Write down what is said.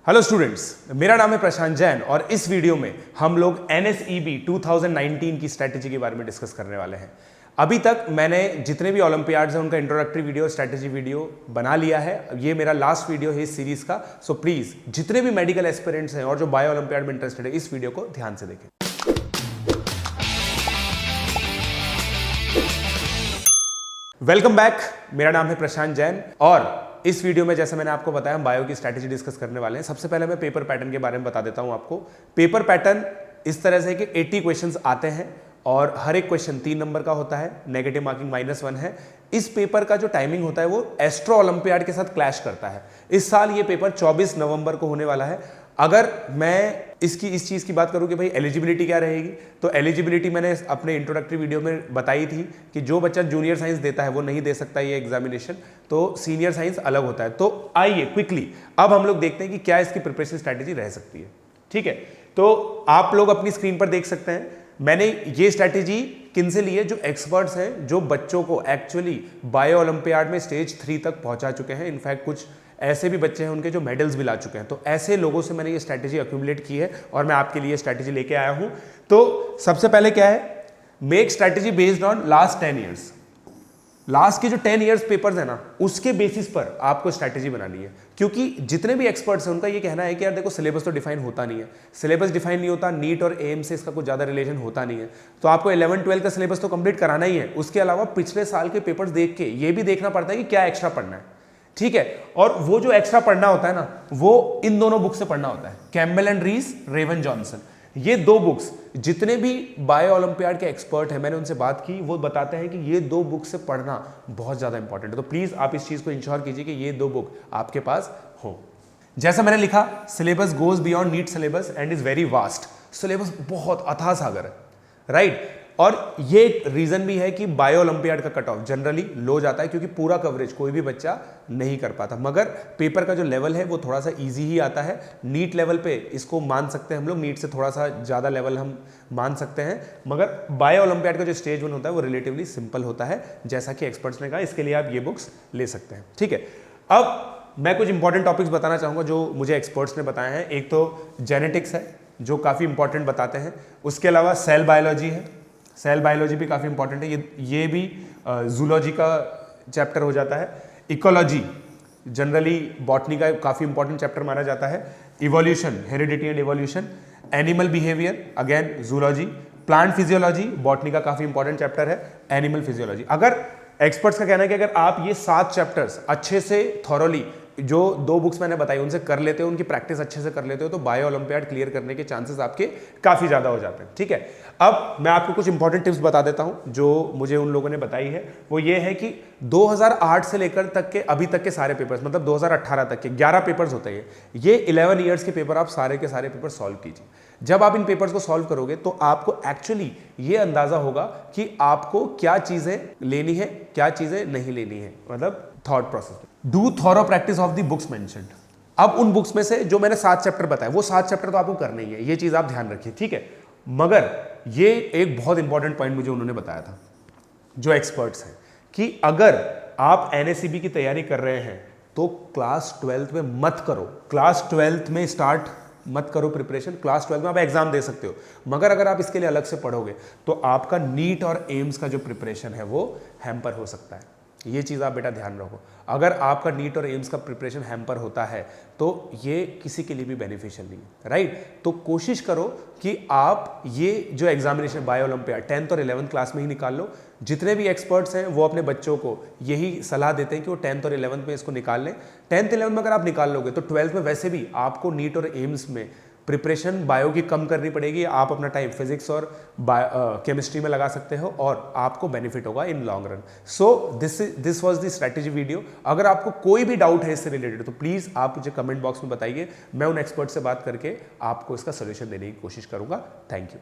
Hello students, मेरा नाम है प्रशांत जैन और इस वीडियो में हम लोग NSEB 2019 की स्ट्रैटेजी के बारे में डिस्कस करने वाले हैं। अभी तक मैंने जितने भी ओलंपियाड्स हैं उनका इंट्रोडक्टरी वीडियो, स्ट्रैटेजी वीडियो बना लिया है। ये मेरा लास्ट वीडियो है इस सीरीज का। सो प्लीज जितने भी मेडिकल एस्पिरेंट्स हैं और जो बायो ओलंपियाड में इंटरेस्टेड है, इस वीडियो को ध्यान से देखें। वेलकम बैक, मेरा नाम है प्रशांत जैन और इस वीडियो में जैसे मैंने आपको बताया हम बायो की स्ट्रैटेजी डिस्कस करने वाले हैं। सबसे पहले मैं पेपर पैटर्न के बारे में बता देता हूं आपको। पेपर पैटर्न इस तरह से कि 80 क्वेश्चंस आते हैं और हर एक क्वेश्चन 3 नंबर का होता है, नेगेटिव मार्किंग -1 है। इस पेपर का जो टाइमिंग होता है वो एस्ट्रो ओलंपियाड के साथ क्लैश करता है। इस साल ये पेपर 24 नवंबर को होने वाला है। अगर मैं इस चीज़ की बात करूं कि भाई एलिजिबिलिटी क्या रहेगी, तो एलिजिबिलिटी मैंने अपने इंट्रोडक्टरी वीडियो में बताई थी कि जो बच्चा जूनियर साइंस देता है वो नहीं दे सकता ये एग्जामिनेशन, तो सीनियर साइंस अलग होता है। तो आइए क्विकली अब हम लोग देखते हैं कि क्या इसकी प्रिपरेशन स्ट्रैटेजी रह सकती है। ठीक है, तो आप लोग अपनी स्क्रीन पर देख सकते हैं मैंने ये स्ट्रैटेजी किन से ली है, जो एक्सपर्ट्स हैं, जो बच्चों को एक्चुअली बायो ओलंपियाड में स्टेज 3 तक पहुंचा चुके हैं। इनफैक्ट कुछ ऐसे भी बच्चे हैं उनके जो मेडल्स भी ला चुके हैं। तो ऐसे लोगों से मैंने ये स्ट्रैटेजी एक्यूमुलेट की है और मैं आपके लिए स्ट्रैटेजी लेके आया हूं। तो सबसे पहले क्या है, make strategy based on last 10 years. Last के जो 10 ईयर्स पेपर्स है ना, उसके बेसिस पर आपको स्ट्रैटेजी बनानी है। क्योंकि जितने भी एक्सपर्ट्स हैं उनका ये कहना है कि यार देखो सिलेबस तो डिफाइन होता नहीं है, सिलेबस डिफाइन नहीं होता, नीट और एम से इसका कुछ ज़्यादा रिलेशन होता नहीं है। तो आपको 11-12 का सिलेबस तो कंप्लीट कराना ही है। उसके अलावा पिछले साल के पेपर्स देख के ये भी देखना पड़ता है कि क्या एक्स्ट्रा पढ़ना है। ठीक है, और वो जो एक्स्ट्रा पढ़ना होता है ना, वो इन दोनों बुक से पढ़ना होता है, Campbell and Reece, Raven Johnson. ये दो बुक्स, जितने भी बायो ओलंपियाड के एक्सपर्ट हैं मैंने उनसे बात की, वो बताते हैं कि ये दो बुक से पढ़ना बहुत ज्यादा इंपॉर्टेंट है। तो प्लीज आप इस चीज को इंश्योर कीजिए कि ये दो बुक आपके पास हो। जैसा मैंने लिखा, syllabus goes beyond NEET syllabus and is very vast. Syllabus बहुत अथाह सागर है, राइट। और ये एक रीजन भी है कि बायो ओलंपियाड का कट ऑफ जनरली लो जाता है, क्योंकि पूरा कवरेज कोई भी बच्चा नहीं कर पाता। मगर पेपर का जो लेवल है वो थोड़ा सा इजी ही आता है। नीट लेवल पे इसको मान सकते हैं हम लोग, नीट से थोड़ा सा ज़्यादा लेवल हम मान सकते हैं। मगर बायो ओलंपियाड का जो स्टेज 1 होता है वो रिलेटिवली सिंपल होता है, जैसा कि एक्सपर्ट्स ने कहा। इसके लिए आप ये बुक्स ले सकते हैं। ठीक है, अब मैं कुछ इंपॉर्टेंट टॉपिक्स बताना चाहूँगा जो मुझे एक्सपर्ट्स ने बताए हैं। एक तो जेनेटिक्स है जो काफ़ी इंपॉर्टेंट बताते हैं। उसके अलावा सेल बायोलॉजी है, सेल बायोलॉजी भी काफ़ी इंपॉर्टेंट है। ये भी जूलॉजी का चैप्टर हो जाता है। इकोलॉजी जनरली बॉटनी का काफ़ी इंपॉर्टेंट चैप्टर माना जाता है। Evolution, heredity and evolution. Animal behaviour again zoology. Plant physiology botany का काफ़ी इंपॉर्टेंट चैप्टर है। Animal physiology. अगर एक्सपर्ट्स का कहना है कि अगर आप ये 7 चैप्टर्स अच्छे से थॉरोली, जो दो बुक्स मैंने बताई उनसे कर लेते हो, उनकी प्रैक्टिस अच्छे से कर लेते हो, तो बायो ओलंपियाड क्लियर करने के चांसेस आपके काफ़ी ज़्यादा हो जाते हैं। ठीक है, अब मैं आपको कुछ इंपॉर्टेंट टिप्स बता देता हूं जो मुझे उन लोगों ने बताई है। वो ये है कि 2008 से लेकर तक के अभी तक के सारे पेपर्स, मतलब 2018 तक के 11 पेपर्स होते हैं। ये 11 ईयर्स के पेपर आप सारे के सारे पेपर सॉल्व कीजिए। जब आप इन पेपर्स को सॉल्व करोगे तो आपको एक्चुअली ये अंदाजा होगा कि आपको क्या चीज़ें लेनी है, क्या चीज़ें नहीं लेनी है, मतलब thought process. Do thorough practice of the books mentioned. अब उन बुक्स में से जो मैंने 7 चैप्टर बताए, वो 7 चैप्टर तो आपको करने ही है, ये चीज़ आप ध्यान रखिए। ठीक है, मगर ये एक बहुत इंपॉर्टेंट पॉइंट मुझे उन्होंने बताया था, जो एक्सपर्ट्स हैं, कि अगर आप NSEB की तैयारी कर रहे हैं तो क्लास 12th में मत करो। क्लास 12th में स्टार्ट मत करो प्रिपरेशन। क्लास 12 में आप एग्जाम दे सकते हो, मगर अगर आप इसके लिए अलग से पढ़ोगे तो आपका नीट और एम्स का जो प्रिपरेशन है वो हैम्पर हो सकता है। ये चीज़ आप बेटा ध्यान रखो। अगर आपका नीट और एम्स का प्रिपरेशन हैम्पर होता है तो ये किसी के लिए भी बेनिफिशियल नहीं है, राइट। तो कोशिश करो कि आप ये जो एग्जामिनेशन बायो ओलंपियाड 10th और 11th क्लास में ही निकाल लो। जितने भी एक्सपर्ट्स हैं वो अपने बच्चों को यही सलाह देते हैं कि वो 10th और 11th में इसको निकाल लें। 10th 11th में अगर आप निकाल लोगे तो 12th में वैसे भी आपको नीट और एम्स में प्रिपरेशन बायो की कम करनी पड़ेगी। आप अपना टाइम फिजिक्स और केमिस्ट्री में लगा सकते हो और आपको बेनिफिट होगा in long run. So this was the strategy video. अगर आपको कोई भी डाउट है इससे रिलेटेड तो प्लीज़ आप मुझे कमेंट बॉक्स में बताइए। मैं उन एक्सपर्ट से बात करके आपको इसका सोल्यूशन देने की कोशिश करूंगा। Thank you.